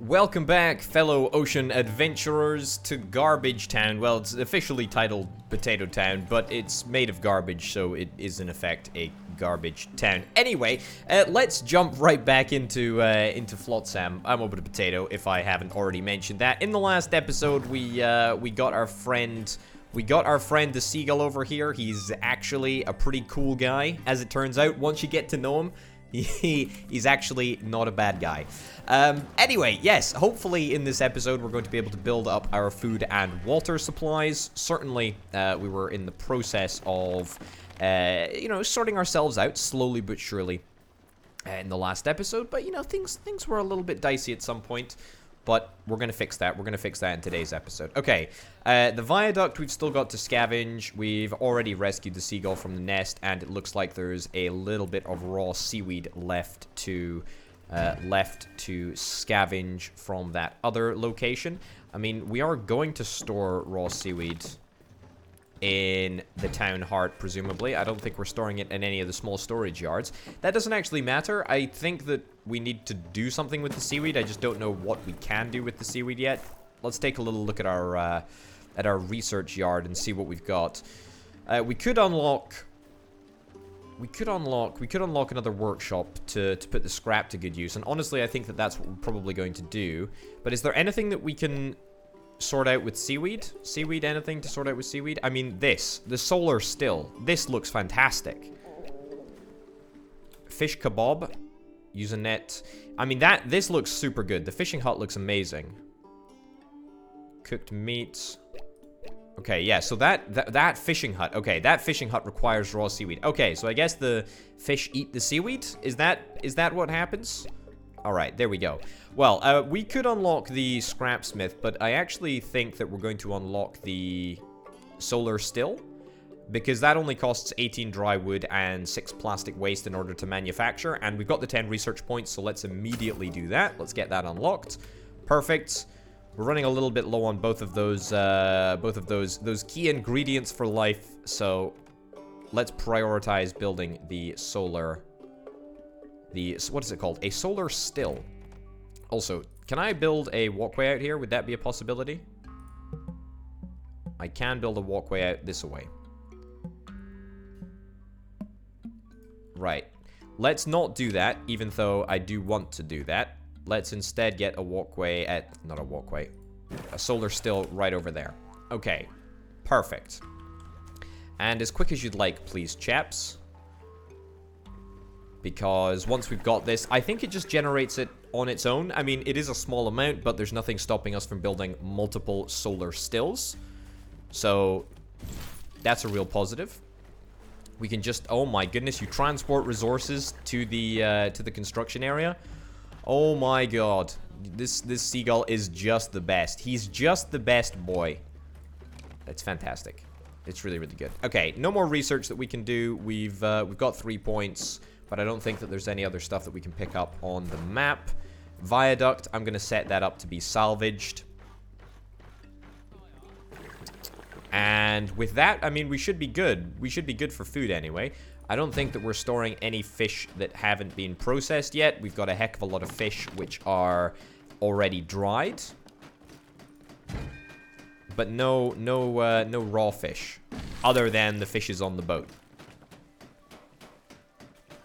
Welcome back, fellow ocean adventurers, to Garbage Town. Well, it's officially titled Potato Town, but it's made of garbage, so it is in effect a garbage town. Anyway, let's jump right back into Flotsam. I'm over to Potato, if I haven't already mentioned that. In the last episode, we got our friend. We got our friend the seagull over here. He's actually a pretty cool guy, as it turns out. Once you get to know him, he's actually not a bad guy. Anyway, yes, hopefully in this episode we're going to be able to build up our food and water supplies. Certainly, we were in the process of, sorting ourselves out slowly but surely in the last episode. But, things were a little bit dicey at some point. But we're going to fix that. We're going to fix that in today's episode. Okay, the viaduct we've still got to scavenge. We've already rescued the seagull from the nest, and it looks like there's a little bit of raw seaweed left to scavenge from that other location. I mean, we are going to store raw seaweed in the town heart, presumably. I don't think we're storing it in any of the small storage yards. That doesn't actually matter. I think that we need to do something with the seaweed. I just don't know what we can do with the seaweed yet. Let's take a little look at our research yard and see what we've got. We could unlock another workshop to put the scrap to good use. And honestly, I think that that's what we're probably going to do. But is there anything that we can sort out with seaweed? Seaweed, anything to sort out with seaweed? I mean, the solar still. This looks fantastic. Fish kebab. Use a net. I mean, this looks super good. The fishing hut looks amazing. Cooked meat. Okay, yeah, so that fishing hut. Okay, that fishing hut requires raw seaweed. Okay, so I guess the fish eat the seaweed? Is that what happens? Alright, there we go. Well, we could unlock the scrapsmith, but I actually think that we're going to unlock the solar still, because that only costs 18 dry wood and 6 plastic waste in order to manufacture, and we've got the 10 research points, so let's immediately do that. Let's get that unlocked. Perfect. We're running a little bit low on both of those key ingredients for life, so let's prioritize building the solar. What is it called? A solar still. Also, can I build a walkway out here? Would that be a possibility? I can build a walkway out this way. Right. Let's not do that, even though I do want to do that. Let's instead get a walkway not a walkway, a solar still right over there. Okay. Perfect. And as quick as you'd like, please, chaps. Because once we've got this, I think it just generates it on its own. I mean, it is a small amount, but there's nothing stopping us from building multiple solar stills. So, that's a real positive. We can just, oh my goodness, you transport resources to the construction area. Oh my god. This seagull is just the best. He's just the best boy. That's fantastic. It's really, really good. Okay, no more research that we can do. We've got 3 points. But I don't think that there's any other stuff that we can pick up on the map. Viaduct, I'm going to set that up to be salvaged. And with that, I mean, we should be good. We should be good for food anyway. I don't think that we're storing any fish that haven't been processed yet. We've got a heck of a lot of fish which are already dried. But no raw fish. Other than the fishes on the boat.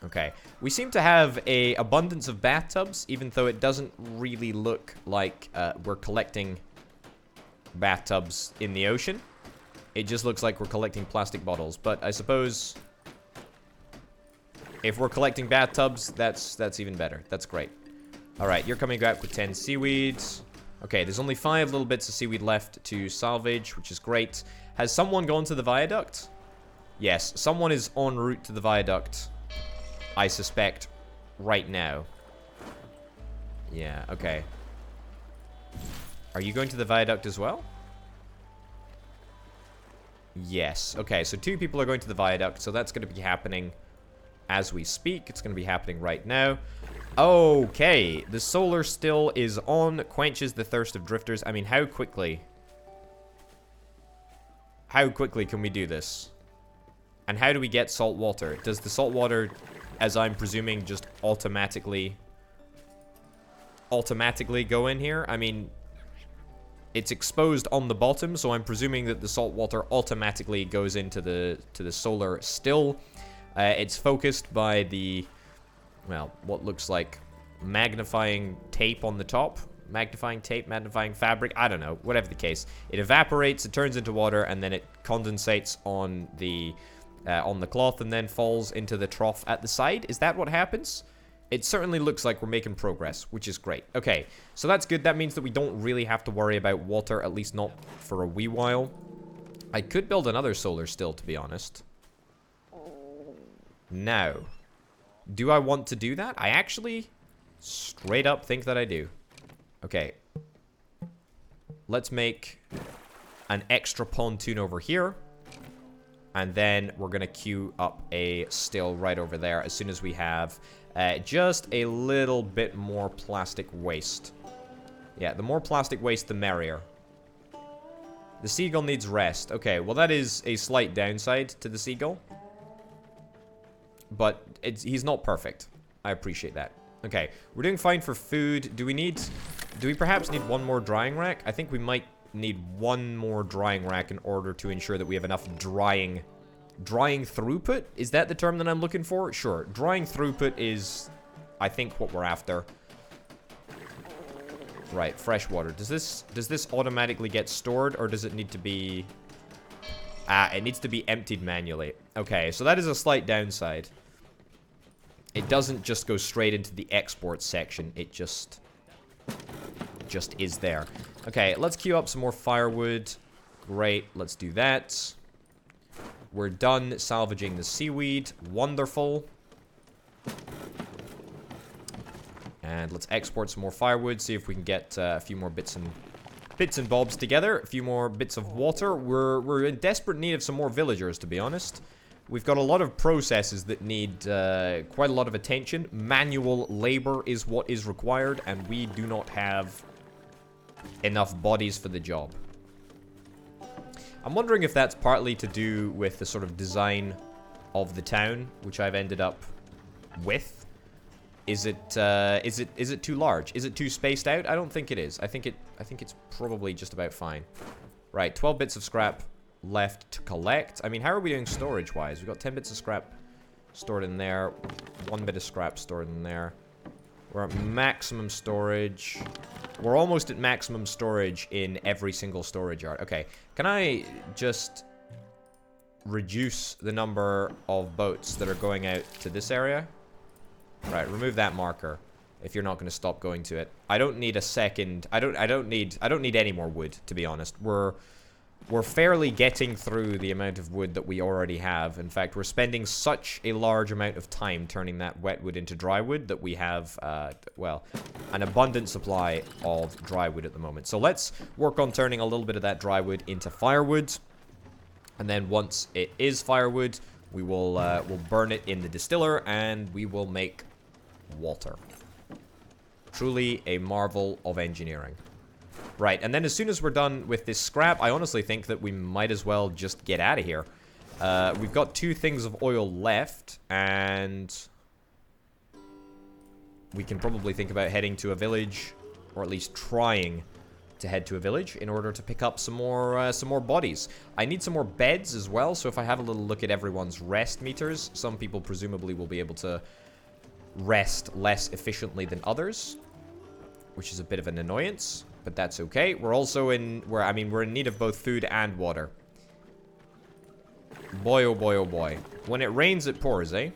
Okay, we seem to have an abundance of bathtubs, even though it doesn't really look like we're collecting bathtubs in the ocean. It just looks like we're collecting plastic bottles, but I suppose if we're collecting bathtubs, that's even better. That's great. Alright, you're coming back with 10 seaweeds. Okay, there's only 5 little bits of seaweed left to salvage, which is great. Has someone gone to the viaduct? Yes, someone is en route to the viaduct. I suspect right now. Yeah, okay. Are you going to the viaduct as well? Yes. Okay, so 2 people are going to the viaduct, so that's going to be happening as we speak. It's going to be happening right now. Okay, the solar still is on, quenches the thirst of drifters. I mean, how quickly? How quickly can we do this? And how do we get salt water? Does the salt water, as I'm presuming, just automatically automatically go in here. I mean, it's exposed on the bottom, so I'm presuming that the salt water automatically goes into the solar still. It's focused by the, well, what looks like magnifying tape on the top. Magnifying tape, magnifying fabric, I don't know, whatever the case. It evaporates, it turns into water, and then it condensates on the cloth and then falls into the trough at the side. Is that what happens? It certainly looks like we're making progress, which is great. Okay, so that's good. That means that we don't really have to worry about water, at least not for a wee while. I could build another solar still, to be honest. Now, do I want to do that? I actually straight up think that I do. Okay. Let's make an extra pontoon over here. And then we're going to queue up a still right over there as soon as we have just a little bit more plastic waste. Yeah, the more plastic waste, the merrier. The seagull needs rest. Okay, well that is a slight downside to the seagull. But he's not perfect. I appreciate that. Okay, we're doing fine for food. Do we perhaps need one more drying rack? I think we might need one more drying rack in order to ensure that we have enough drying throughput. Is that the term that I'm looking for? Sure. Drying throughput is, I think, what we're after. Right, fresh water. Does this automatically get stored, or does it need to be... it needs to be emptied manually. Okay, so that is a slight downside. It doesn't just go straight into the export section. It just is there. Okay, let's queue up some more firewood. Great, let's do that. We're done salvaging the seaweed. Wonderful. And let's export some more firewood, see if we can get a few more bits and bobs together. A few more bits of water. We're in desperate need of some more villagers, to be honest. We've got a lot of processes that need quite a lot of attention. Manual labor is what is required, and we do not have enough bodies for the job. I'm wondering if that's partly to do with the sort of design of the town, which I've ended up with. Is it too large? Is it too spaced out? I don't think it is. I think it's probably just about fine. Right, 12 bits of scrap left to collect. I mean, how are we doing storage-wise? We've got 10 bits of scrap stored in there. 1 bit of scrap stored in there. We're at maximum storage. We're almost at maximum storage in every single storage yard. Okay, can I just reduce the number of boats that are going out to this area? Right, remove that marker if you're not going to stop going to it. I don't need a second. I don't need any more wood, to be honest. We're fairly getting through the amount of wood that we already have. In fact, we're spending such a large amount of time turning that wet wood into dry wood that we have, well, an abundant supply of dry wood at the moment. So let's work on turning a little bit of that dry wood into firewood. And then once it is firewood, we will we'll burn it in the distiller and we will make water. Truly a marvel of engineering. Right, and then as soon as we're done with this scrap, I honestly think that we might as well just get out of here. We've got 2 things of oil left, and we can probably think about heading to a village, or at least trying to head to a village in order to pick up some more bodies. I need some more beds as well, so if I have a little look at everyone's rest meters, some people presumably will be able to rest less efficiently than others, which is a bit of an annoyance. But that's okay. We're also we're in need of both food and water. Boy, oh boy, oh boy. When it rains, it pours, eh?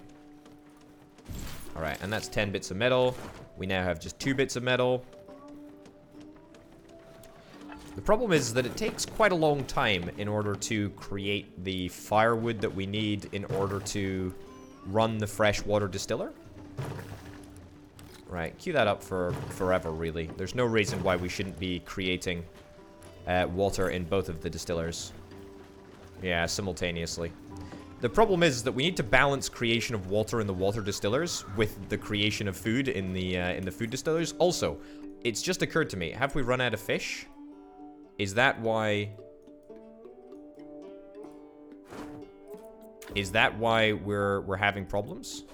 Alright, and that's 10 bits of metal. We now have just 2 bits of metal. The problem is that it takes quite a long time in order to create the firewood that we need in order to run the freshwater distiller. Right, queue that up for forever, really. There's no reason why we shouldn't be creating water in both of the distillers. Yeah, simultaneously. The problem is that we need to balance creation of water in the water distillers with the creation of food in the food distillers. Also, it's just occurred to me, have we run out of fish? Is that why... Is that why we're having problems?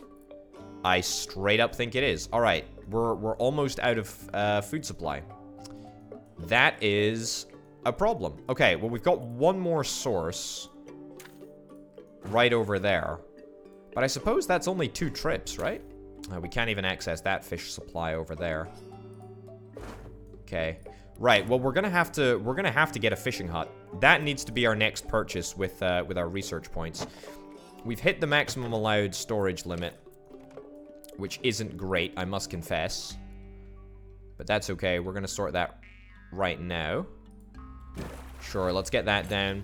I straight up think it is. Alright, We're almost out of food supply. That is a problem. Okay, well, we've got one more source right over there. But I suppose that's only 2 trips, right? We can't even access that fish supply over there. Okay. Right, well, we're gonna have to get a fishing hut. That needs to be our next purchase with our research points. We've hit the maximum allowed storage limit, which isn't great, I must confess. But that's okay. We're gonna sort that right now. Sure, let's get that down.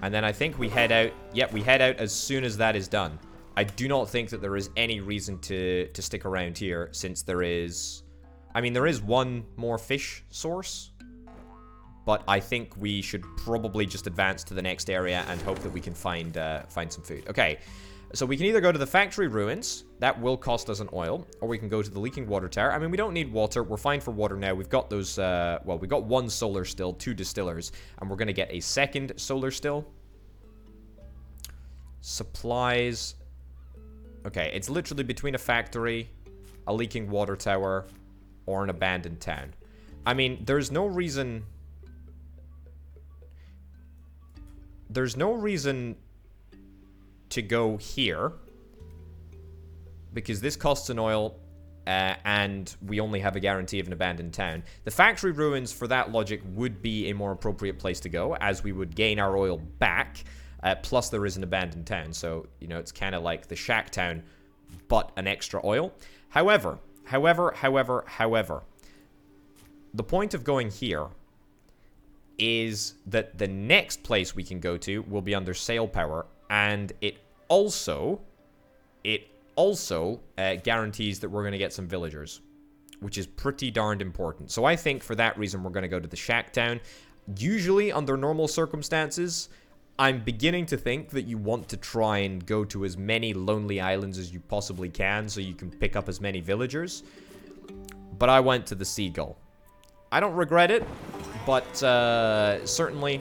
And then I think we head out. Yep, we head out as soon as that is done. I do not think that there is any reason to stick around here, since there is... I mean, there is one more fish source, but I think we should probably just advance to the next area and hope that we can find some food. Okay, so we can either go to the factory ruins, that will cost us an oil, or we can go to the leaking water tower. I mean, we don't need water, we're fine for water now. We've got those, well, we've got 1 solar still, 2 distillers, and we're gonna get a 2nd solar still. Supplies. Okay, it's literally between a factory, a leaking water tower, or an abandoned town. I mean, there's no reason... There's no reason to go here, because this costs an oil, and we only have a guarantee of an abandoned town. The factory ruins, for that logic, would be a more appropriate place to go, as we would gain our oil back, plus there is an abandoned town, so, you know, it's kind of like the shack town, but an extra oil. However, the point of going here is that the next place we can go to will be under sail power, and it also guarantees that we're going to get some villagers, which is pretty darned important. So I think for that reason we're going to go to the shack town. Usually, under normal circumstances, I'm beginning to think that you want to try and go to as many lonely islands as you possibly can so you can pick up as many villagers. But I went to the Seagull. I don't regret it, but certainly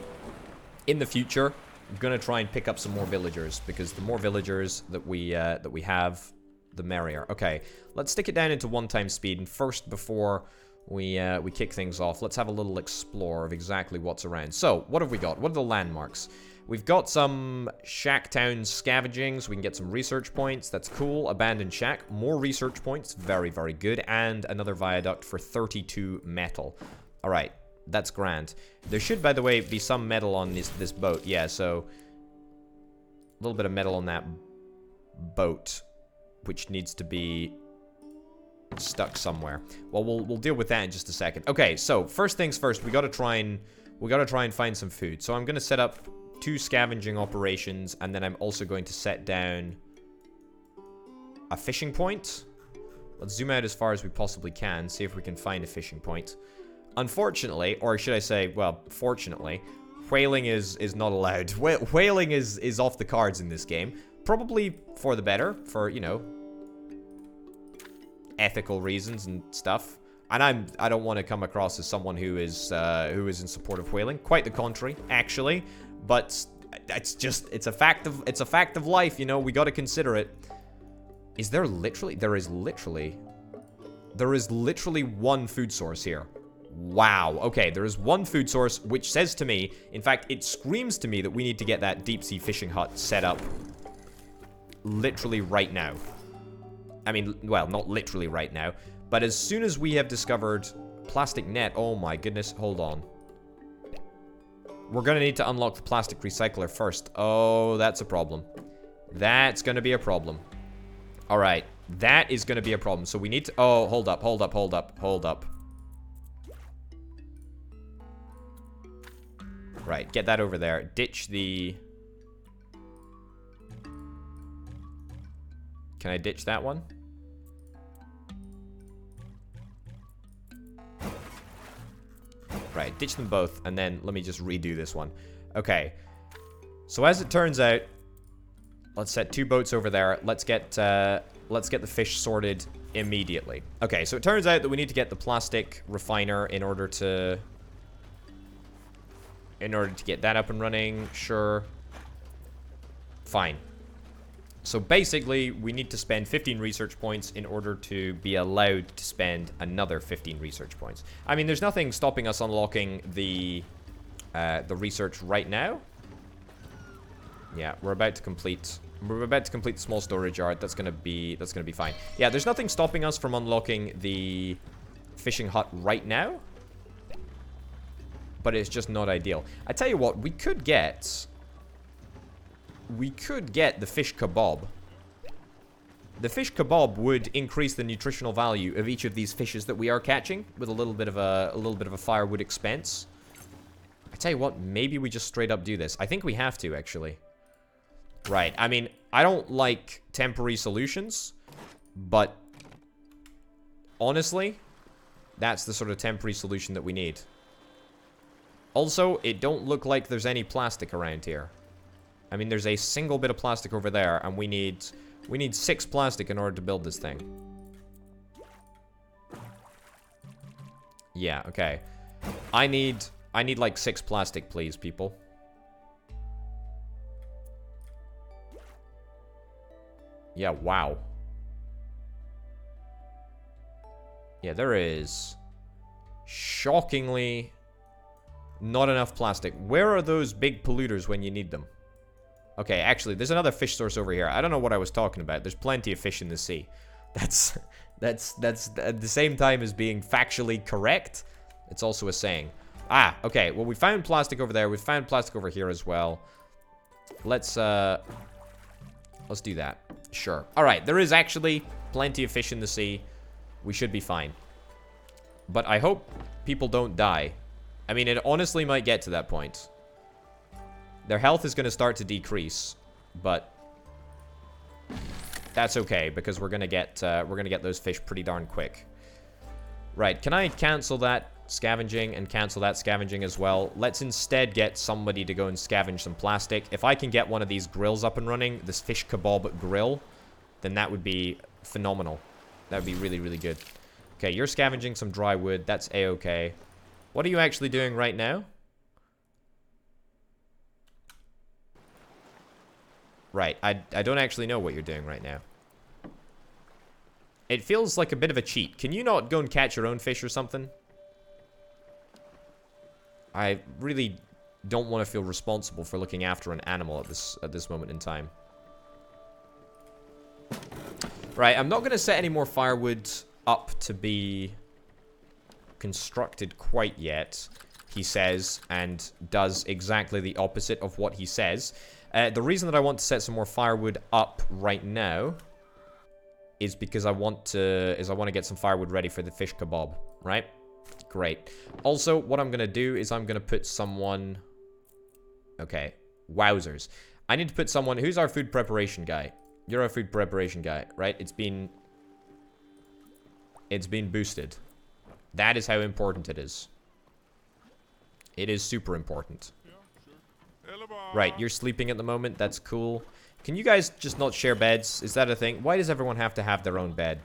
in the future, I'm gonna try and pick up some more villagers, because the more villagers that we have, the merrier. Okay, let's stick it down into 1x speed, and first, before we kick things off, let's have a little explore of exactly what's around. So, what have we got? What are the landmarks? We've got some shack town scavenging, so we can get some research points. That's cool. Abandoned shack. More research points. Very, very good. And another viaduct for 32 metal. Alright. That's grand. There should, by the way, be some metal on this boat. Yeah, so... a little bit of metal on that boat, which needs to be stuck somewhere. Well, we'll deal with that in just a second. Okay, so, first things first, we gotta try and find some food. So I'm gonna set up 2 scavenging operations, and then I'm also going to set down a fishing point. Let's zoom out as far as we possibly can, see if we can find a fishing point. Unfortunately, or should I say, well, fortunately, whaling is not allowed. Whaling is off the cards in this game. Probably for the better, for, you know, ethical reasons and stuff. And I don't want to come across as someone who is in support of whaling. Quite the contrary, actually. But it's a fact of life, you know, we got to consider it. Is there literally, there is literally 1 food source here. Wow. Okay, there is 1 food source, which says to me, in fact, it screams to me that we need to get that deep sea fishing hut set up literally right now. I mean, well, not literally right now, but as soon as we have discovered plastic net, oh my goodness, hold on. We're gonna need to unlock the plastic recycler first. Oh, that's a problem. That's gonna be a problem. Alright, that is gonna be a problem. So we need to... oh, hold up. Right, get that over there. Ditch the... can I ditch that one? Right, ditch them both, and then let me just redo this one. Okay. So as it turns out, let's set 2 boats over there. Let's get the fish sorted immediately. Okay, so it turns out that we need to get the plastic refiner in order to get that up and running. Sure. Fine. So basically, we need to spend 15 research points in order to be allowed to spend another 15 research points. I mean, there's nothing stopping us unlocking the research right now. Yeah, we're about to complete the small storage yard. That's gonna be fine. Yeah, there's nothing stopping us from unlocking the fishing hut right now. But it's just not ideal. I tell you what, we could get the fish kebab. The fish kebab would increase the nutritional value of each of these fishes that we are catching with a little bit of a firewood expense. I tell you what, maybe we just straight up do this. I think we have to, actually. Right, I mean, I don't like temporary solutions, but honestly, that's the sort of temporary solution that we need. Also, it don't look like there's any plastic around here. I mean, there's a single bit of plastic over there, and we need 6 plastic in order to build this thing. Yeah, okay. I need like 6 plastic, please, people. Yeah, wow. Yeah, there is shockingly not enough plastic. Where are those big polluters when you need them? Okay, actually, there's another fish source over here. I don't know what I was talking about. There's plenty of fish in the sea. That's at the same time as being factually correct. It's also a saying. Ah, okay. Well, we found plastic over there. We found plastic over here as well. Let's do that. Sure. All right. There is actually plenty of fish in the sea. We should be fine. But I hope people don't die. I mean, it honestly might get to that point. Their health is going to start to decrease, but that's okay because we're gonna get those fish pretty darn quick. Right? Can I cancel that scavenging and cancel that scavenging as well? Let's instead get somebody to go and scavenge some plastic. If I can get one of these grills up and running, this fish kebab grill, then that would be phenomenal. That would be really, really good. Okay, you're scavenging some dry wood. That's a-okay. What are you actually doing right now? Right, I don't actually know what you're doing right now. It feels like a bit of a cheat. Can you not go and catch your own fish or something? I really don't want to feel responsible for looking after an animal at this moment in time. Right, I'm not going to set any more firewood up to be constructed quite yet, he says, and does exactly the opposite of what he says. The reason that I want to set some more firewood up right now is because I want to get some firewood ready for the fish kebab, right? Great. Also, what I'm going to do is I'm going to put someone... Okay. Wowzers. I need to put someone... Who's our food preparation guy? You're our food preparation guy, right? It's been boosted. That is how important it is. It is super important. Right, you're sleeping at the moment. That's cool. Can you guys just not share beds? Is that a thing? Why does everyone have to have their own bed?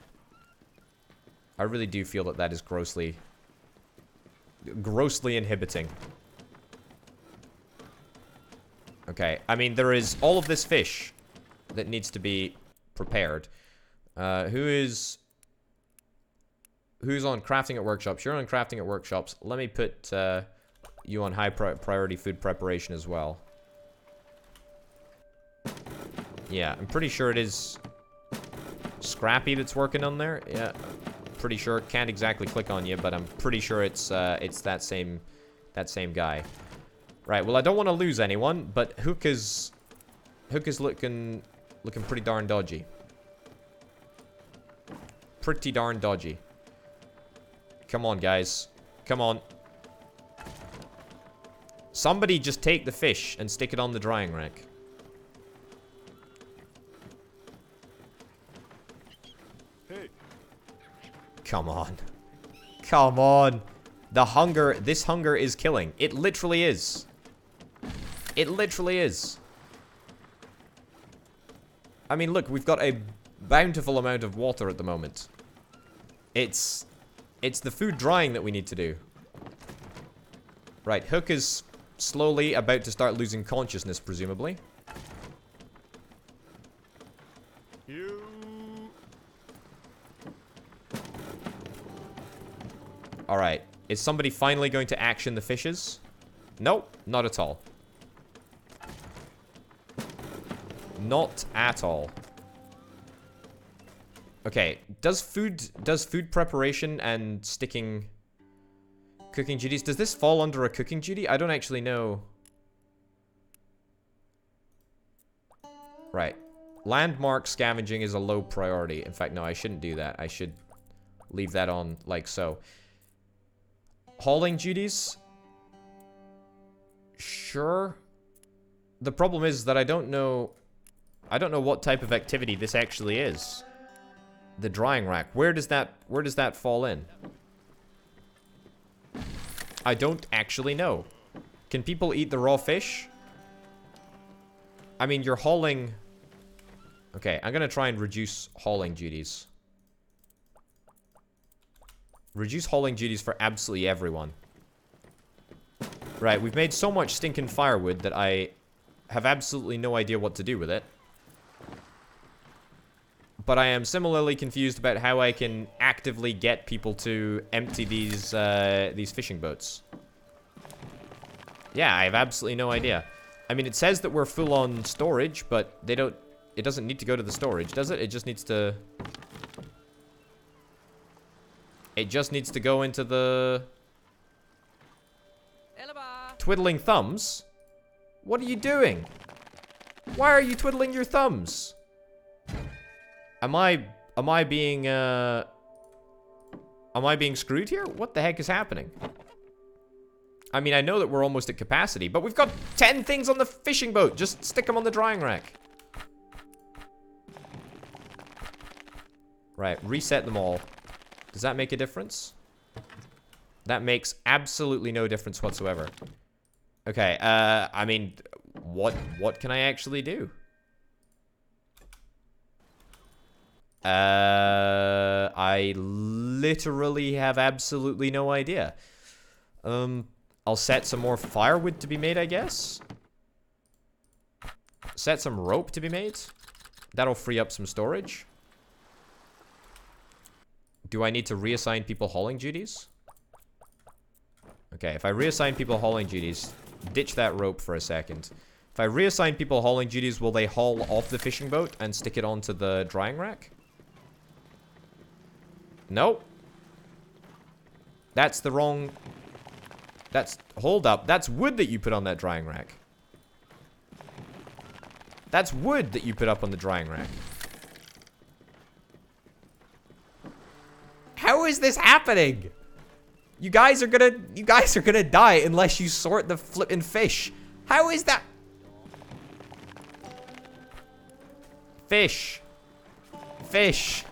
I really do feel that that is grossly inhibiting. Okay, I mean, there is all of this fish that needs to be prepared. Who's on crafting at workshops? You're on crafting at workshops. Let me put you on high priority food preparation as well. Yeah, I'm pretty sure it is Scrappy that's working on there. Yeah, pretty sure. Can't exactly click on you, but I'm pretty sure it's that same guy. Right. Well, I don't want to lose anyone, but Hook is looking pretty darn dodgy. Pretty darn dodgy. Come on, guys. Come on. Somebody just take the fish and stick it on the drying rack. Come on. Come on. This hunger is killing. It literally is. It literally is. I mean, look, we've got a bountiful amount of water at the moment. It's the food drying that we need to do. Right, Hook is slowly about to start losing consciousness, presumably. Alright. Is somebody finally going to action the fishes? Nope, not at all. Not at all. Okay, does food preparation and cooking duties, does this fall under a cooking duty? I don't actually know. Right. Landmark scavenging is a low priority. In fact, no, I shouldn't do that. I should leave that on like so. Hauling duties? Sure. The problem is that I don't know what type of activity this actually is. The drying rack. Where does that fall in? I don't actually know. Can people eat the raw fish? I mean, you're hauling... Okay, I'm gonna try and reduce hauling duties. Reduce hauling duties for absolutely everyone. Right, we've made so much stinking firewood that I have absolutely no idea what to do with it. But I am similarly confused about how I can actively get people to empty these fishing boats. Yeah, I have absolutely no idea. I mean, it says that we're full on storage, but they don't... It doesn't need to go to the storage, does it? It just needs to... It just needs to go into the... Twiddling thumbs? What are you doing? Why are you twiddling your thumbs? Am I being screwed here? What the heck is happening? I mean, I know that we're almost at capacity, but we've got 10 things on the fishing boat. Just stick them on the drying rack. Right, reset them all. Does that make a difference? That makes absolutely no difference whatsoever. Okay, I mean, what can I actually do? I literally have absolutely no idea. I'll set some more firewood to be made, I guess. Set some rope to be made. That'll free up some storage. Do I need to reassign people hauling duties? Okay, if I reassign people hauling duties, ditch that rope for a second. If I reassign people hauling duties, will they haul off the fishing boat and stick it onto the drying rack? Nope. That's the wrong... Hold up. That's wood that you put on that drying rack. That's wood that you put up on the drying rack. How is this happening? You guys are gonna die unless you sort the flippin' fish. How is that? Fish. Fish.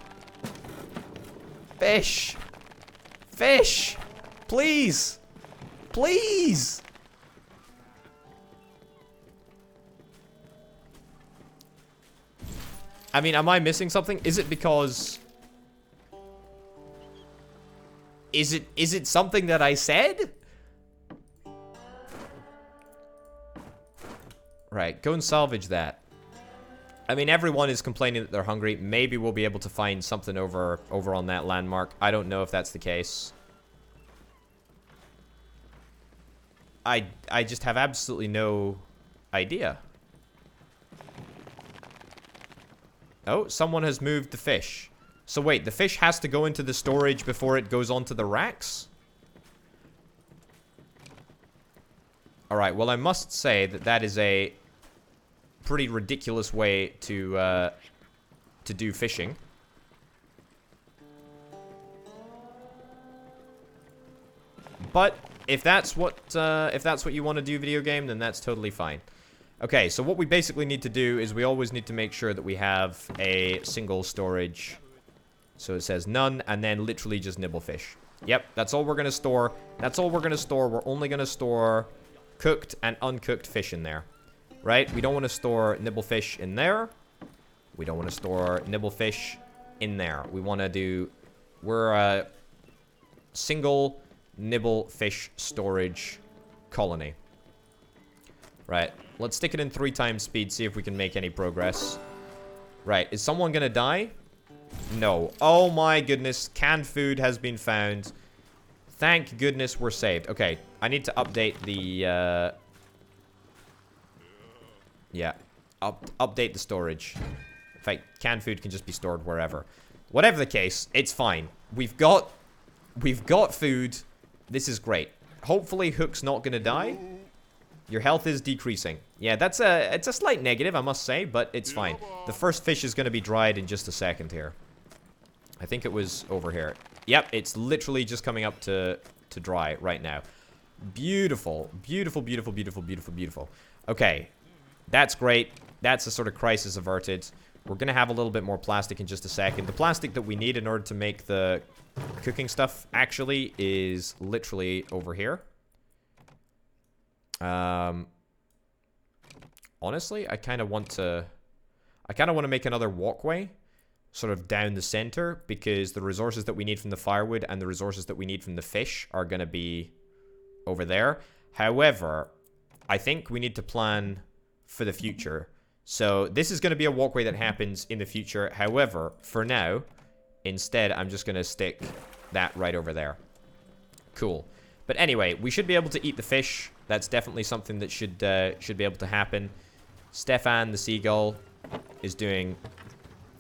Fish. Fish. Please. Please. I mean, am I missing something? Is it because... Is it something that I said? Right, go and salvage that. I mean, everyone is complaining that they're hungry. Maybe we'll be able to find something over on that landmark. I don't know if that's the case. I just have absolutely no idea. Oh, someone has moved the fish. So wait, the fish has to go into the storage before it goes onto the racks? Alright, well I must say that that is a pretty ridiculous way to do fishing. But if that's what you want to do, video game, then that's totally fine. Okay, so what we basically need to do is we always need to make sure that we have a single storage. So it says none, and then literally just nibble fish. Yep, that's all we're going to store. That's all we're going to store. We're only going to store cooked and uncooked fish in there. Right? We don't want to store nibble fish in there. We don't want to store nibble fish in there. We want to do... We're a single nibble fish storage colony. Right. Let's stick it in 3 times speed, see if we can make any progress. Right. Is someone going to die? No. Oh my goodness. Canned food has been found. Thank goodness we're saved. Okay, I need to update the, yeah. Update the storage. In fact, canned food can just be stored wherever. Whatever the case, it's fine. We've got food. This is great. Hopefully Hook's not gonna die. Your health is decreasing. Yeah, it's a slight negative, I must say, but it's fine. The first fish is gonna be dried in just a second here. I think it was over here. Yep, it's literally just coming up to dry right now. Beautiful. Beautiful, beautiful, beautiful, beautiful, beautiful. Okay. That's great. That's a sort of crisis averted. We're gonna have a little bit more plastic in just a second. The plastic that we need in order to make the cooking stuff actually is literally over here. Honestly, I kind of want to make another walkway sort of down the center, because the resources that we need from the firewood and the resources that we need from the fish are going to be over there. However, I think we need to plan for the future. So this is going to be a walkway that happens in the future. However, for now, instead, I'm just going to stick that right over there. Cool. But anyway, we should be able to eat the fish. That's definitely something that should be able to happen. Stefan, the seagull, is doing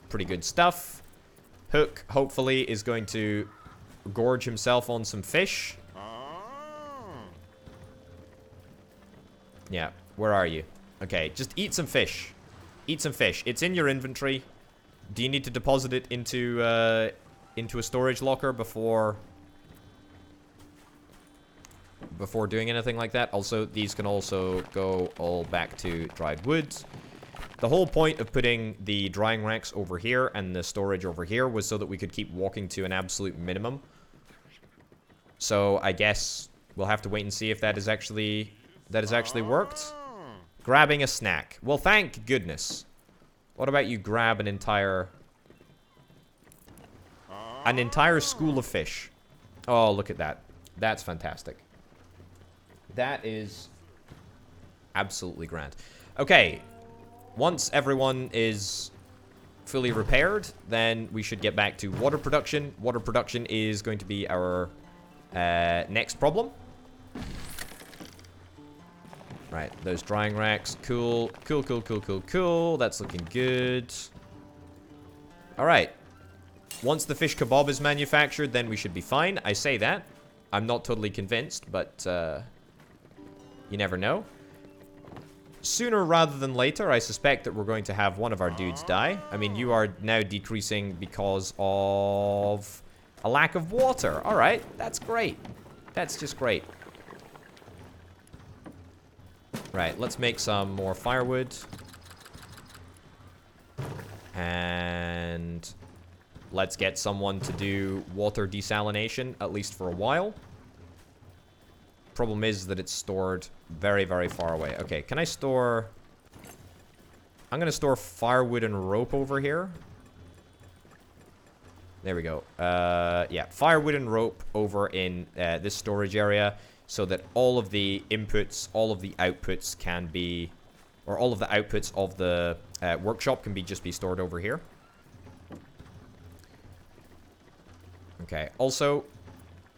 pretty good stuff. Hook, hopefully, is going to gorge himself on some fish. Yeah, where are you? Okay, just eat some fish. Eat some fish. It's in your inventory. Do you need to deposit it into a storage locker before doing anything like that? Also, these can also go all back to dried wood. The whole point of putting the drying racks over here and the storage over here was so that we could keep walking to an absolute minimum. So I guess we'll have to wait and see if that has actually worked. Grabbing a snack. Well, thank goodness. What about you grab an entire school of fish? Oh, look at that. That's fantastic. That is absolutely grand. Okay. Once everyone is fully repaired, then we should get back to water production. Water production is going to be our next problem. Right, those drying racks. Cool. Cool, cool, cool, cool, cool. That's looking good. Alright. Once the fish kebab is manufactured, then we should be fine. I say that. I'm not totally convinced, but you never know. Sooner rather than later, I suspect that we're going to have one of our dudes die. I mean, you are now decreasing because of a lack of water. Alright, that's great. That's just great. Right, let's make some more firewood. And let's get someone to do water desalination, at least for a while. Problem is that it's stored very, very far away. Okay, can I store... I'm going to store firewood and rope over here. There we go. Yeah, firewood and rope over in this storage area, so that all of the inputs, all of the outputs can be... Or all of the outputs of the workshop can just be stored over here. Okay, also...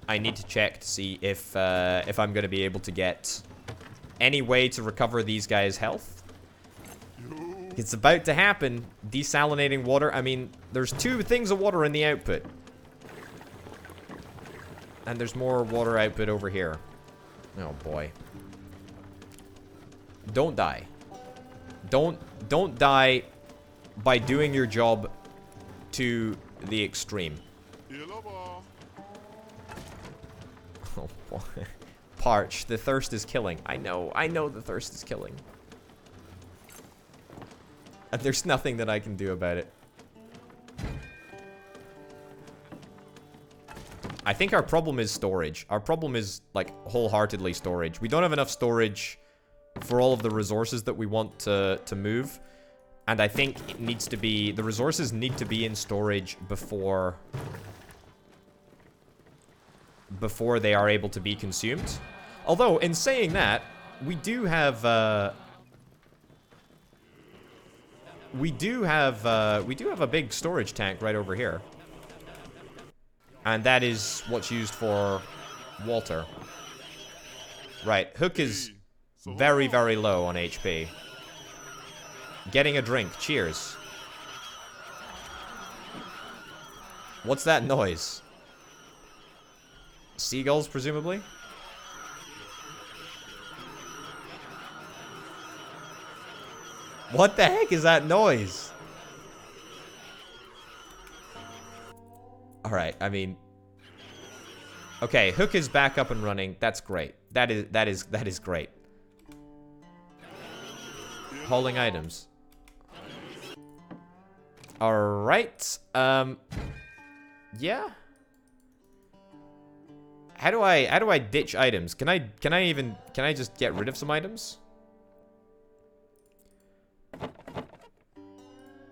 I need to check to see if I'm going to be able to get any way to recover these guys' health. It's about to happen. Desalinating water. I mean, there's 2 things of water in the output. And there's more water output over here. Oh, boy. Don't die. Don't die by doing your job to the extreme. Oh boy. Parch, the thirst is killing. I know the thirst is killing. And there's nothing that I can do about it. I think our problem is storage. Our problem is, like, wholeheartedly storage. We don't have enough storage for all of the resources that we want to move. And I think it needs to be... The resources need to be in storage before they are able to be consumed. Although, in saying that, we do have a big storage tank right over here. And that is what's used for Walter. Right, Hook is very, very low on HP. Getting a drink. Cheers. What's that noise? Seagulls, presumably? What the heck is that noise? Alright, I mean... Okay, Hook is back up and running. That's great. That is great. Hauling items. Alright. Yeah. How do I ditch items? Can I just get rid of some items?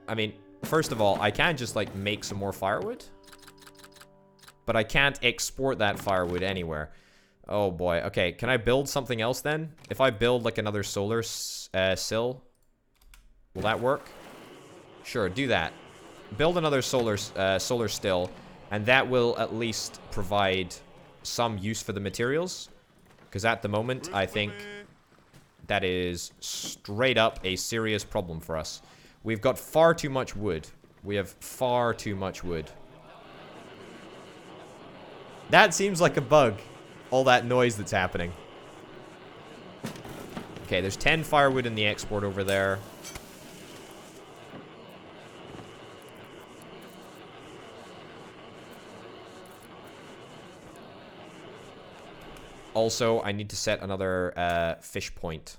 I mean, first of all, I can just like make some more firewood. But I can't export that firewood anywhere. Oh boy. Okay, can I build something else then? If I build like another solar sill, will that work? Sure, do that. Build another solar still, and that will at least provide some use for the materials. Because at the moment, I think that is straight up a serious problem for us. We've got far too much wood. We have far too much wood. That seems like a bug. All that noise that's happening. Okay, there's 10 firewood in the export over there. Also, I need to set another fish point.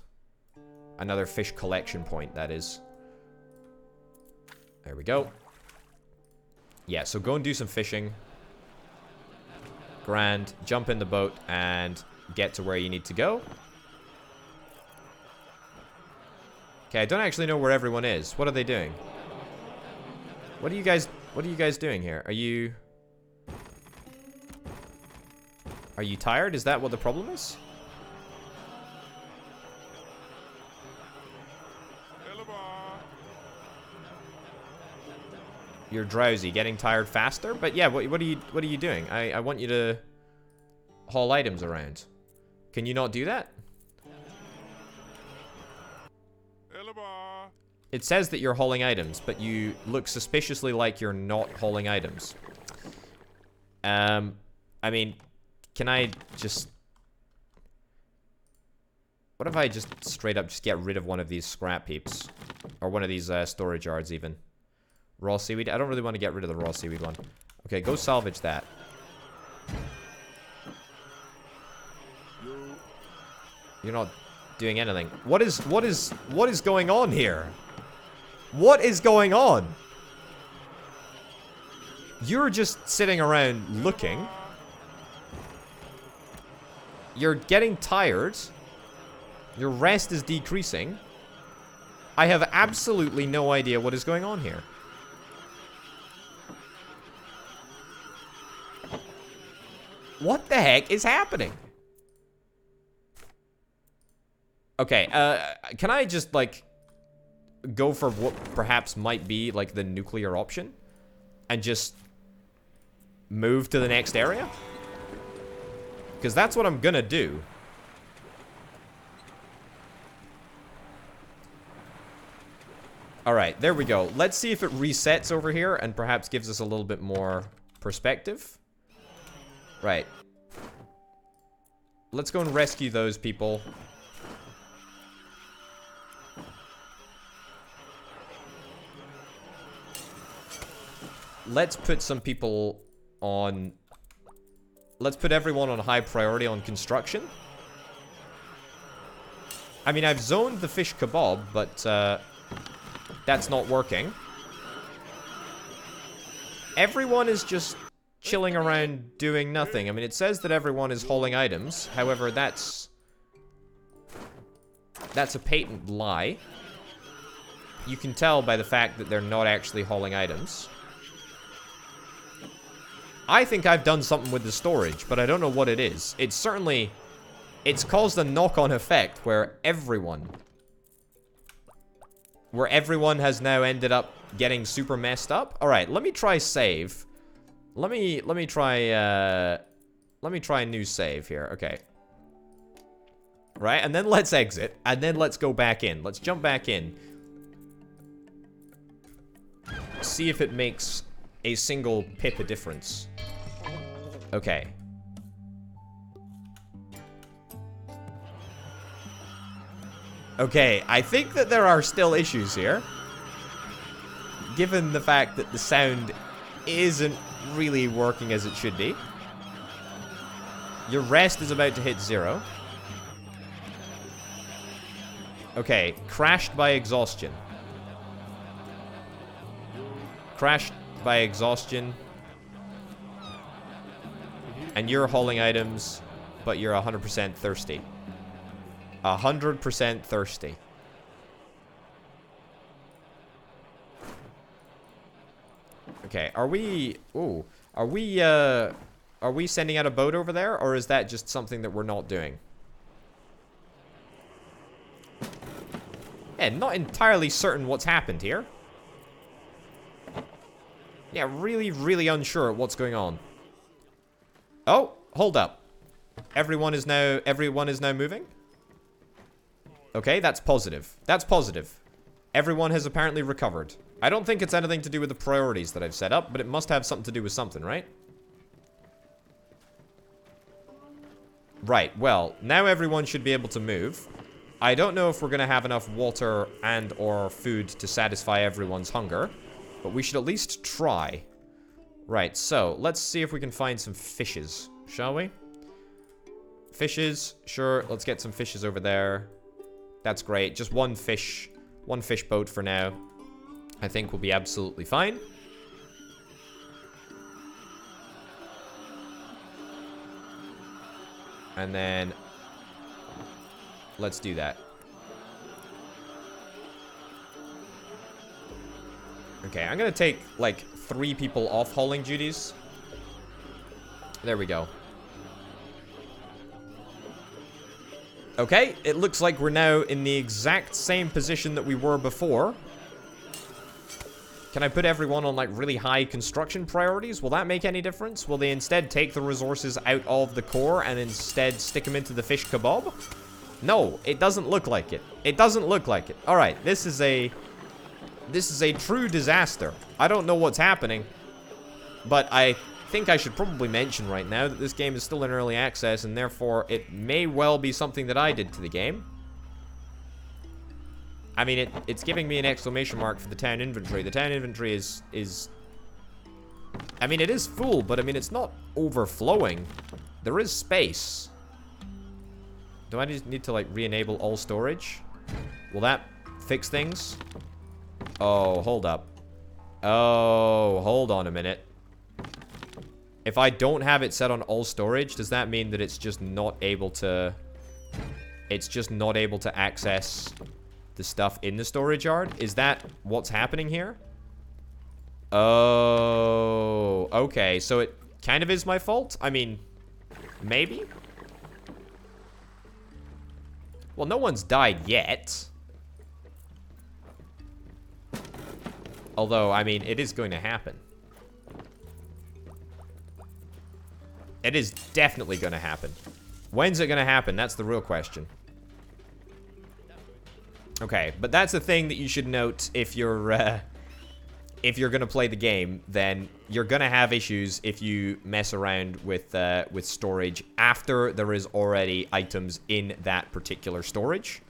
Another fish collection point, that is. There we go. Yeah, so go and do some fishing. Grand. Jump in the boat and get to where you need to go. Okay, I don't actually know where everyone is. What are they doing? What are you guys doing here? Are you tired? Is that what the problem is? You're drowsy, getting tired faster? But yeah, what are you doing? I want you to haul items around. Can you not do that? It says that you're hauling items, but you look suspiciously like you're not hauling items. I mean, can I just... What if I just straight up just get rid of one of these scrap heaps? Or one of these storage yards even? Raw seaweed? I don't really want to get rid of the raw seaweed one. Okay, go salvage that. You're not doing anything. What is going on here? What is going on? You're just sitting around looking. You're getting tired. Your rest is decreasing. I have absolutely no idea what is going on here. What the heck is happening? Okay, can I just, like, go for what perhaps might be, like, the nuclear option? And just move to the next area? Because that's what I'm gonna do. Alright, there we go. Let's see if it resets over here and perhaps gives us a little bit more perspective. Right. Let's go and rescue those people. Let's put some people on... Let's put everyone on high priority on construction. I mean, I've zoned the fish kebab, but that's not working. Everyone is just chilling around doing nothing. I mean, it says that everyone is hauling items. However, that's a patent lie. You can tell by the fact that they're not actually hauling items. I think I've done something with the storage, but I don't know what it is. It's certainly... It's caused a knock-on effect where everyone has now ended up getting super messed up. Alright, let me try save. Let me try, Let me try a new save here. Okay. Right, and then let's exit. And then let's go back in. Let's jump back in. See if it makes a single pip a difference. Okay. Okay, I think that there are still issues here. Given the fact that the sound isn't really working as it should be. Your rest is about to hit 0. Okay, crashed by exhaustion. Crashed by exhaustion. And you're hauling items, but you're 100% thirsty. 100% thirsty. Okay, are we... Ooh. Are we sending out a boat over there? Or is that just something that we're not doing? Yeah, not entirely certain what's happened here. Yeah, really, really unsure what's going on. Oh, hold up. Everyone is now moving? Okay, that's positive. That's positive. Everyone has apparently recovered. I don't think it's anything to do with the priorities that I've set up, but it must have something to do with something, right? Right, well, now everyone should be able to move. I don't know if we're going to have enough water and or food to satisfy everyone's hunger, but we should at least try. Right, so let's see if we can find some fishes, shall we? Fishes, sure, let's get some fishes over there. That's great, just one fish boat for now. I think we'll be absolutely fine. And then let's do that. Okay, I'm gonna take like 3 people off hauling duties. There we go. Okay, it looks like we're now in the exact same position that we were before. Can I put everyone on like really high construction priorities? Will that make any difference? Will they instead take the resources out of the core and instead stick them into the fish kebab? No, it doesn't look like it. It doesn't look like it. All right, this is a true disaster. I don't know what's happening, but I think I should probably mention right now that this game is still in early access, and therefore it may well be something that I did to the game. I mean, it's giving me an exclamation mark for the town inventory. The town inventory is... I mean, it is full, but I mean, it's not overflowing. There is space. Do I just need to, like, re-enable all storage? Will that fix things? Oh, hold up. Oh, hold on a minute. If I don't have it set on all storage, does that mean that it's just not able to... It's just not able to access the stuff in the storage yard? Is that what's happening here? Oh, okay. So it kind of is my fault? I mean, maybe? Well, no one's died yet. Although, I mean, it is going to happen. It is definitely going to happen. When's it going to happen? That's the real question. Okay, but that's the thing that you should note if you're going to play the game. Then you're going to have issues if you mess around with storage after there is already items in that particular storage.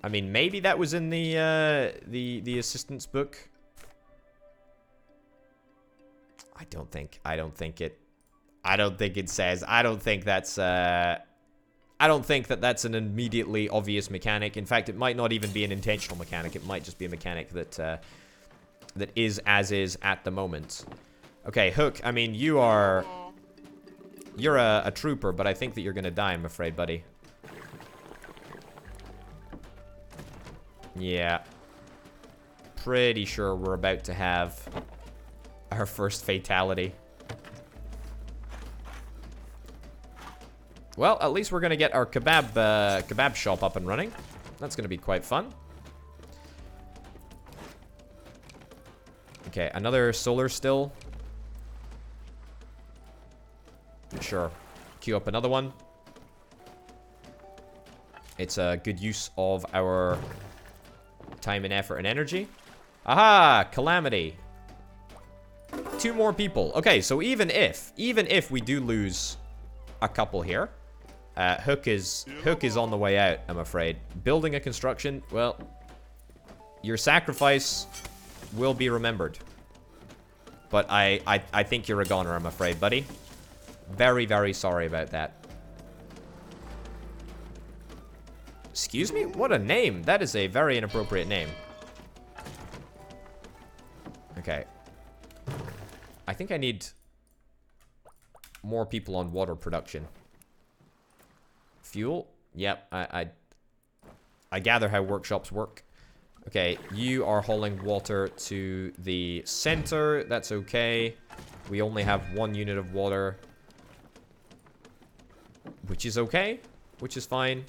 I mean, maybe that was in the assistance book. I don't think it says. I don't think that's an immediately obvious mechanic. In fact, it might not even be an intentional mechanic. It might just be a mechanic that is as is at the moment. Okay, Hook, I mean, you're a trooper, but I think that you're gonna die, I'm afraid, buddy. Yeah. Pretty sure we're about to have our first fatality. Well, at least we're gonna get our kebab shop up and running. That's gonna be quite fun. Okay, another solar still. Sure. Queue up another one. It's a good use of our time and effort and energy. Aha! Calamity. 2 more people. Okay, so even if we do lose a couple here, Hook is on the way out, I'm afraid. Building a construction, well, your sacrifice will be remembered. But I think you're a goner, I'm afraid, buddy. Very, very sorry about that. Excuse me? What a name. That is a very inappropriate name. Okay. I think I need more people on water production. Fuel? Yep, I gather how workshops work. Okay, you are hauling water to the center. That's okay. We only have 1 unit of water. Which is okay. Which is fine.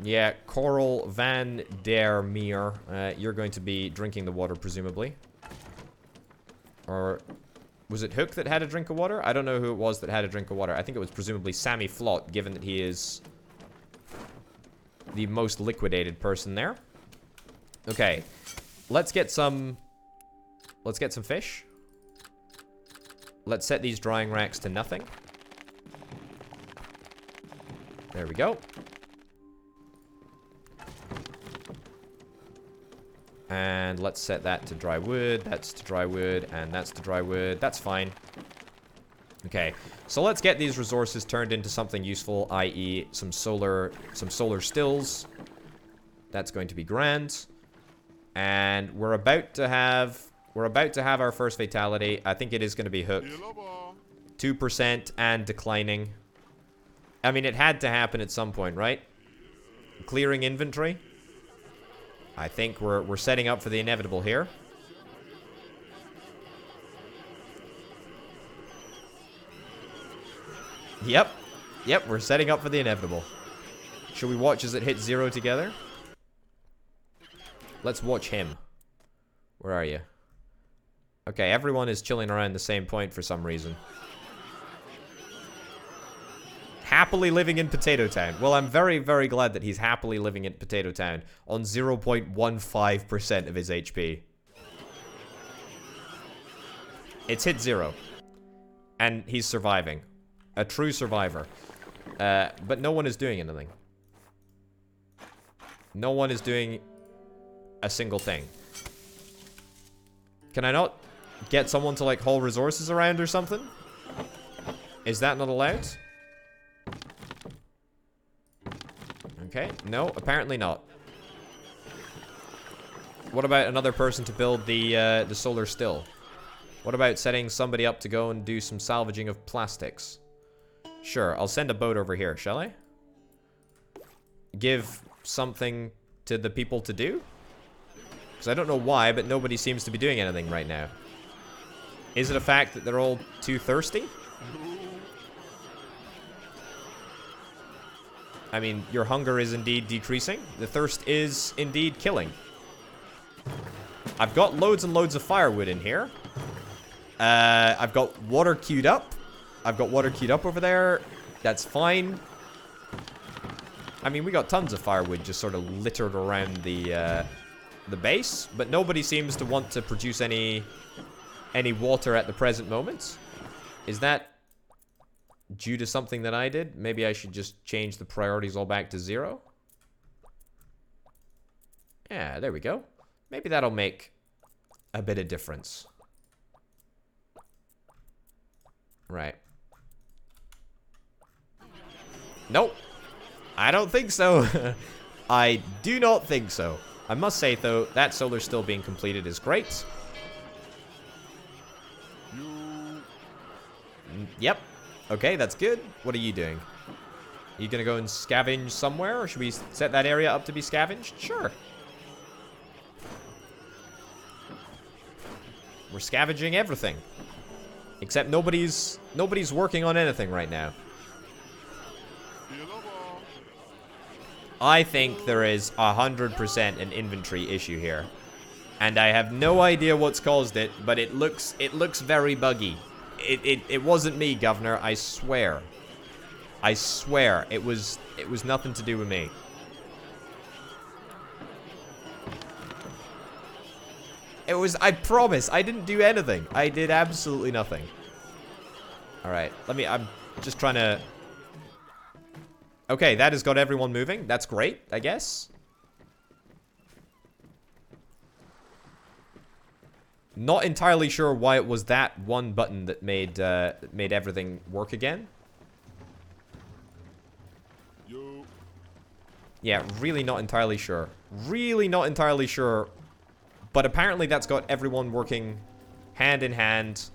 Yeah, Coral Van der Meer. You're going to be drinking the water, presumably. Or was it Hook that had a drink of water? I don't know who it was that had a drink of water. I think it was presumably Sammy Flot, given that he is the most liquidated person there. Okay. Let's get some fish. Let's set these drying racks to nothing. There we go. And let's set that to dry wood. That's to dry wood. And that's to dry wood. That's fine. Okay. So let's get these resources turned into something useful, i.e. some solar stills. That's going to be grand. And we're about to have our first fatality. I think it is going to be Hook. 2% and declining. I mean, it had to happen at some point, right? Clearing inventory. I think we're setting up for the inevitable here. Yep. Yep, we're setting up for the inevitable. Should we watch as it hits 0 together? Let's watch him. Where are you? Okay, everyone is chilling around the same point for some reason. Happily living in Potato Town. Well, I'm very, very glad that he's happily living in Potato Town on 0.15% of his HP. It's hit 0. And he's surviving. A true survivor. But no one is doing anything. No one is doing a single thing. Can I not get someone to, like, haul resources around or something? Is that not allowed? Okay, no, apparently not. What about another person to build the solar still? What about setting somebody up to go and do some salvaging of plastics? Sure, I'll send a boat over here, shall I? Give something to the people to do? Because I don't know why, but nobody seems to be doing anything right now. Is it a fact that they're all too thirsty? I mean, your hunger is indeed decreasing. The thirst is indeed killing. I've got loads and loads of firewood in here. I've got water queued up. I've got water queued up over there. That's fine. I mean, we got tons of firewood just sort of littered around the base, but nobody seems to want to produce any water at the present moment. Is that due to something that I did? Maybe I should just change the priorities all back to 0. Yeah, there we go. Maybe that'll make a bit of difference. Right. Nope. I don't think so. I do not think so. I must say, though, that solar still being completed is great. Yep. Okay, that's good. What are you doing? Are you gonna go and scavenge somewhere? Or should we set that area up to be scavenged? Sure. We're scavenging everything. Except nobody's working on anything right now. I think there is 100% an inventory issue here. And I have no idea what's caused it, but it looks very buggy. It wasn't me, Governor. I swear. I swear. It was nothing to do with me. It was, I promise, I didn't do anything. I did absolutely nothing. Alright, I'm just trying to... Okay, that has got everyone moving. That's great, I guess. Not entirely sure why it was that one button that made everything work again. Yeah, really not entirely sure. Really not entirely sure. But apparently that's got everyone working hand in hand.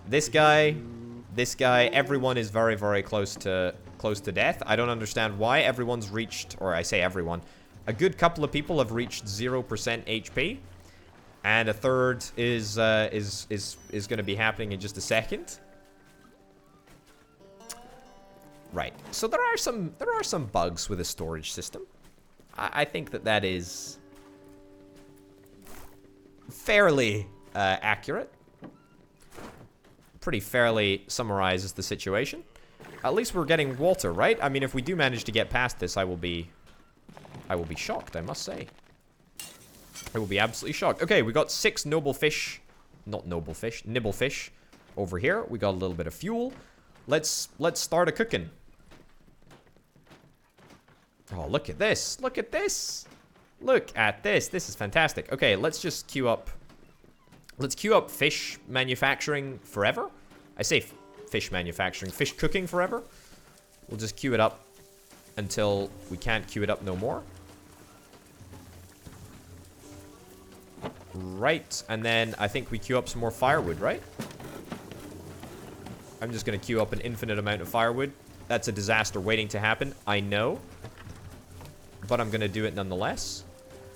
This guy, everyone is very, very close to death. I don't understand why everyone's reached, or I say everyone, a good couple of people have reached 0% HP, and a third is going to be happening in just a second. Right. So there are some bugs with the storage system. I think that is fairly accurate. Pretty fairly summarizes the situation. At least we're getting water, right? I mean, if we do manage to get past this, I will be shocked, I must say. I will be absolutely shocked. Okay, we got 6 noble fish. Not noble fish, nibble fish over here. We got a little bit of fuel. Let's start a cooking. Oh, look at this. Look at this. Look at this. This is fantastic. Okay, let's just queue up. Let's queue up fish manufacturing forever. I say fish manufacturing. Fish cooking forever. We'll just queue it up until we can't queue it up no more. Right. And then I think we queue up some more firewood, right? I'm just going to queue up an infinite amount of firewood. That's a disaster waiting to happen. I know. But I'm going to do it nonetheless.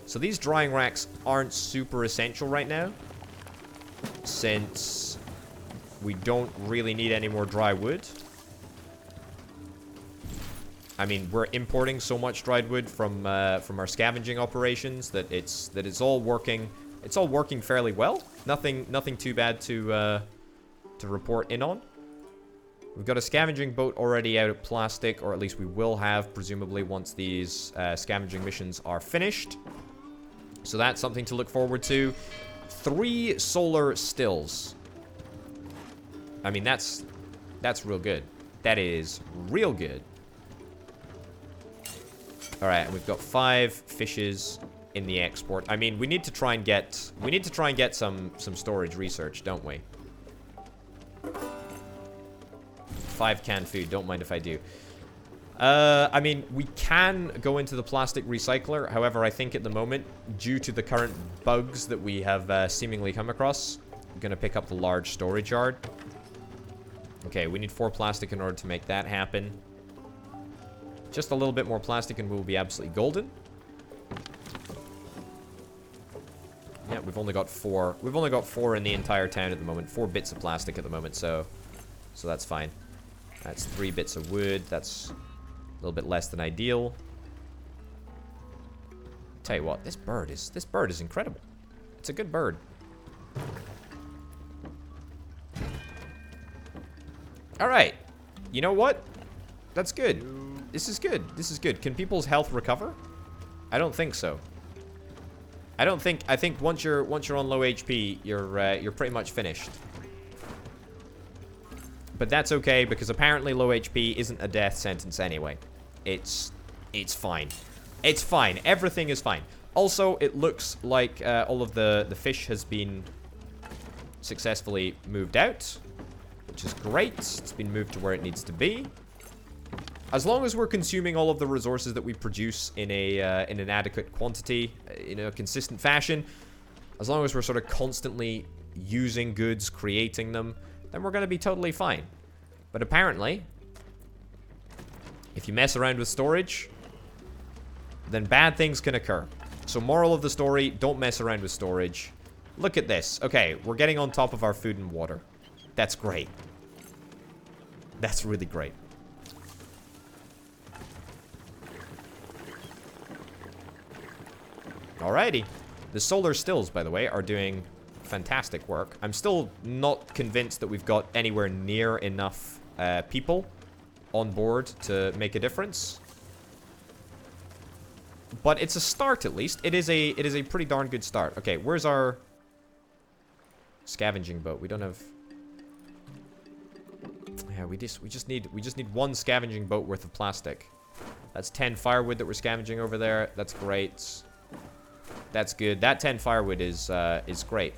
So these drying racks aren't super essential right now, since we don't really need any more dry wood. I mean, we're importing so much dried wood from our scavenging operations that it's all working. It's all working fairly well. Nothing too bad to report in on. We've got a scavenging boat already out of plastic, or at least we will have, presumably, once these scavenging missions are finished. So that's something to look forward to. 3 solar stills. I mean, that's real good. That is real good. Alright, and we've got 5 fishes in the export. I mean, we need to try and get some storage research, don't we? 5 canned food, don't mind if I do. I mean, we can go into the plastic recycler. However, I think at the moment, due to the current bugs that we have seemingly come across, I'm going to pick up the large storage yard. Okay, we need 4 plastic in order to make that happen. Just a little bit more plastic and we'll be absolutely golden. Yeah, we've only got 4. We've only got 4 in the entire town at the moment. 4 bits of plastic at the moment, so that's fine. That's 3 bits of wood. That's a little bit less than ideal. Tell you what, this bird is incredible. It's a good bird. All right. You know what? That's good. This is good. This is good. Can people's health recover? I don't think so. I think once you're on low HP, you're pretty much finished. But that's okay, because apparently low HP isn't a death sentence anyway. It's fine. It's fine. Everything is fine. Also, it looks like all of the fish has been successfully moved out, which is great. It's been moved to where it needs to be. As long as we're consuming all of the resources that we produce in an adequate quantity, in a consistent fashion, as long as we're sort of constantly using goods, creating them, then we're going to be totally fine. But apparently, if you mess around with storage, then bad things can occur. So moral of the story, don't mess around with storage. Look at this. Okay, we're getting on top of our food and water. That's great. That's really great. Alrighty. The solar stills, by the way, are doing fantastic work. I'm still not convinced that we've got anywhere near enough people on board to make a difference. But it's a start, at least. It is a pretty darn good start. Okay, where's our scavenging boat? We don't have... Yeah, we just need one scavenging boat worth of plastic. That's 10 firewood that we're scavenging over there. That's great. That's good. That 10 firewood is great.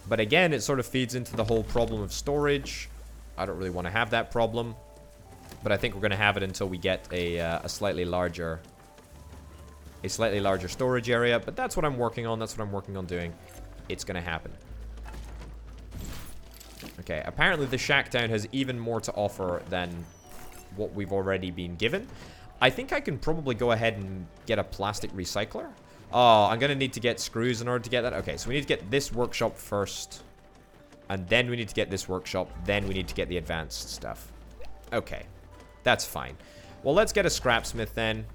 But again, it sort of feeds into the whole problem of storage. I don't really want to have that problem, but I think we're going to have it until we get a slightly larger storage area. But that's what I'm working on. That's what I'm working on doing. It's going to happen. Okay, apparently the shack town has even more to offer than what we've already been given. I think I can probably go ahead and get a plastic recycler. Oh, I'm going to need to get screws in order to get that. Okay, so we need to get this workshop first. And then we need to get this workshop. Then we need to get the advanced stuff. Okay, that's fine. Well, let's get a scrapsmith then.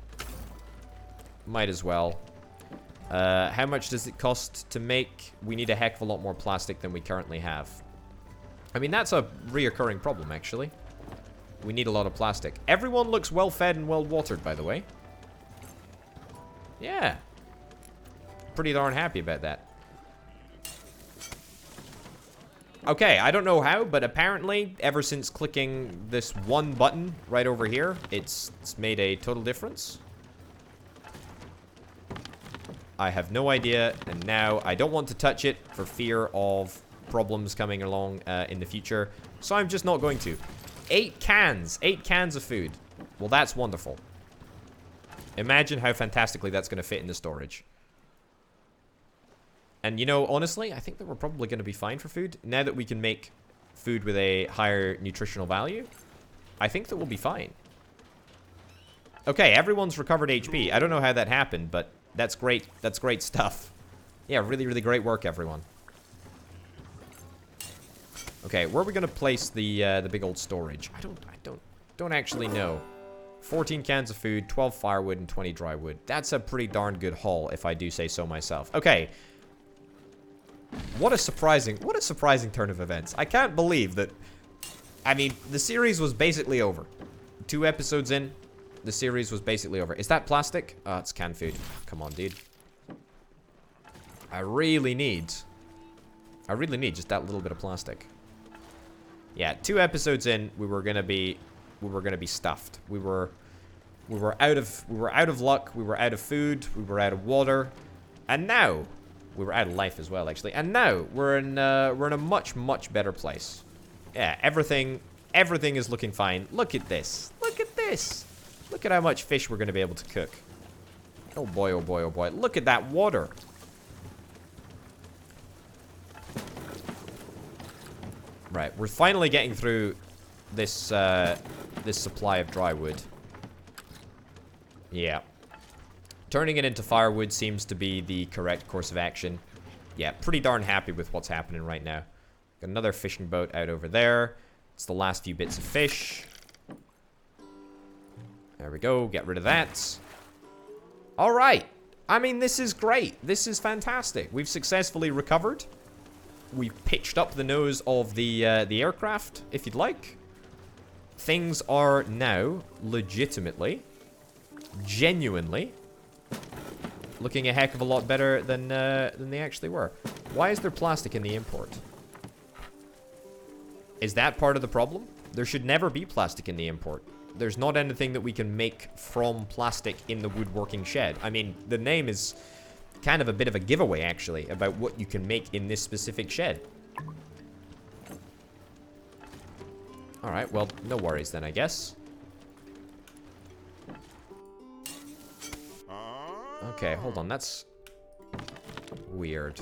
Might as well. How much does it cost to make? We need a heck of a lot more plastic than we currently have. I mean, that's a reoccurring problem, actually. We need a lot of plastic. Everyone looks well-fed and well-watered, by the way. Yeah. Pretty darn happy about that. Okay, I don't know how, but apparently, ever since clicking this one button right over here, it's made a total difference. I have no idea, and now I don't want to touch it for fear of problems coming along in the future, so I'm just not going to. 8 cans of food. Well, that's wonderful. Imagine how fantastically that's going to fit in the storage. And you know, honestly, I think that we're probably going to be fine for food. Now that we can make food with a higher nutritional value, I think that we'll be fine. Okay, everyone's recovered HP. I don't know how that happened, but that's great. That's great stuff. Yeah, really, really great work, everyone. Okay, where are we going to place the big old storage? I don't actually know. 14 cans of food, 12 firewood, and 20 dry wood. That's a pretty darn good haul, if I do say so myself. Okay. What a surprising turn of events. I can't believe that. I mean, the series was basically over. 2 episodes in, the series was basically over. Is that plastic? Oh, it's canned food. Come on, dude. I really need just that little bit of plastic. Yeah, 2 episodes in, we were gonna be stuffed. We were out of luck. We were out of food. We were out of water, and now we were out of life as well, actually. And now we're in a much better place. Yeah, everything is looking fine. Look at this. Look at this. Look at how much fish we're gonna be able to cook. Oh boy, oh boy, oh boy. Look at that water. Right, we're finally getting through this this supply of dry wood. Yeah. Turning it into firewood seems to be the correct course of action. Yeah, pretty darn happy with what's happening right now. Got another fishing boat out over there. It's the last few bits of fish. There we go, get rid of that. Alright. I mean, this is great. This is fantastic. We've successfully recovered. We've pitched up the nose of the aircraft, if you'd like. Things are now legitimately, genuinely, looking a heck of a lot better than they actually were. Why is there plastic in the import? Is that part of the problem? There should never be plastic in the import. There's not anything that we can make from plastic in the woodworking shed. I mean, the name is kind of a bit of a giveaway, actually, about what you can make in this specific shed. Alright, well, no worries then, I guess. Okay, hold on, that's weird.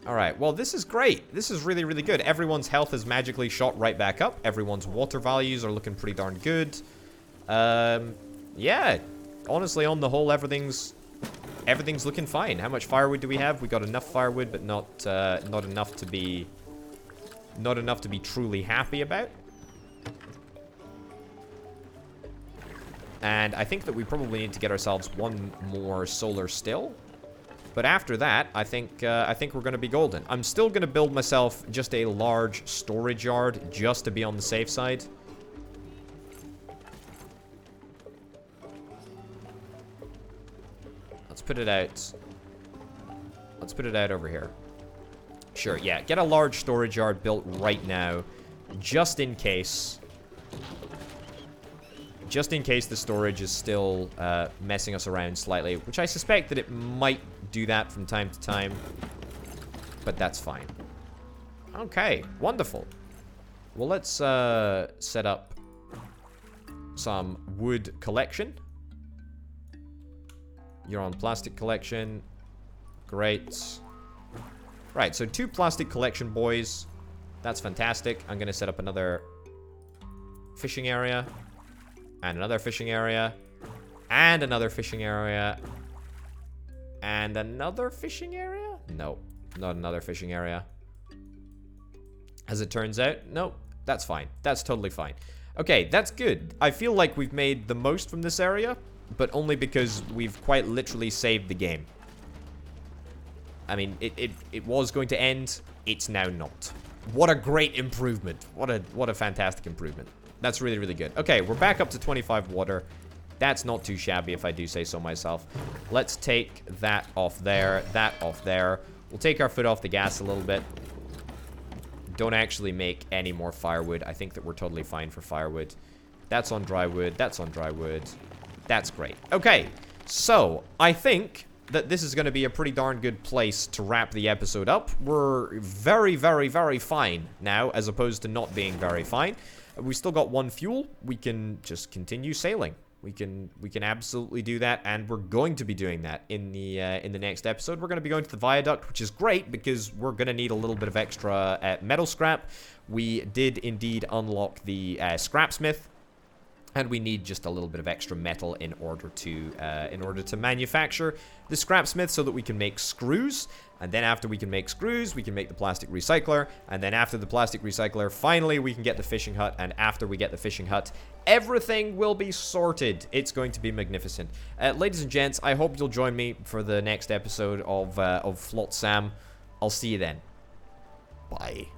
Alright, well, this is great. This is really, really good. Everyone's health is magically shot right back up. Everyone's water values are looking pretty darn good. Yeah, honestly, on the whole, everything's looking fine. How much firewood do we have? We got enough firewood, but not enough to be truly happy about. And I think that we probably need to get ourselves one more solar still. But after that, I think we're going to be golden. I'm still going to build myself just a large storage yard just to be on the safe side. Let's put it out. Let's put it out over here. Sure, yeah. Get a large storage yard built right now, just in case. Just in case the storage is still messing us around slightly, which I suspect that it might do that from time to time, but that's fine. Okay, wonderful. Well, let's set up some wood collection. You're on plastic collection. Great. Right, so 2 plastic collection boys. That's fantastic. I'm going to set up another fishing area. And another fishing area. And another fishing area. And another fishing area? No, not another fishing area. As it turns out, no, that's fine. That's totally fine. Okay, that's good. I feel like we've made the most from this area, but only because we've quite literally saved the game. I mean, it was going to end. It's now not. What a great improvement. What a fantastic improvement. That's really, really good. Okay, we're back up to 25 water. That's not too shabby if I do say so myself. Let's take that off there, that off there. We'll take our foot off the gas a little bit. Don't actually make any more firewood. I think that we're totally fine for firewood. That's on dry wood. That's on dry wood. That's great. Okay, so I think that this is going to be a pretty darn good place to wrap the episode up. We're very, very, very fine now, as opposed to not being very fine. We still got 1 fuel. We can just continue sailing. We can absolutely do that, and we're going to be doing that in the next episode. We're going to be going to the viaduct, which is great because we're going to need a little bit of extra metal scrap. We did indeed unlock the scrapsmith. And we need just a little bit of extra metal in order to manufacture the scrapsmith so that we can make screws. And then after we can make screws, we can make the plastic recycler. And then after the plastic recycler, finally we can get the fishing hut. And after we get the fishing hut, everything will be sorted. It's going to be magnificent. Ladies and gents, I hope you'll join me for the next episode of Flotsam. I'll see you then. Bye.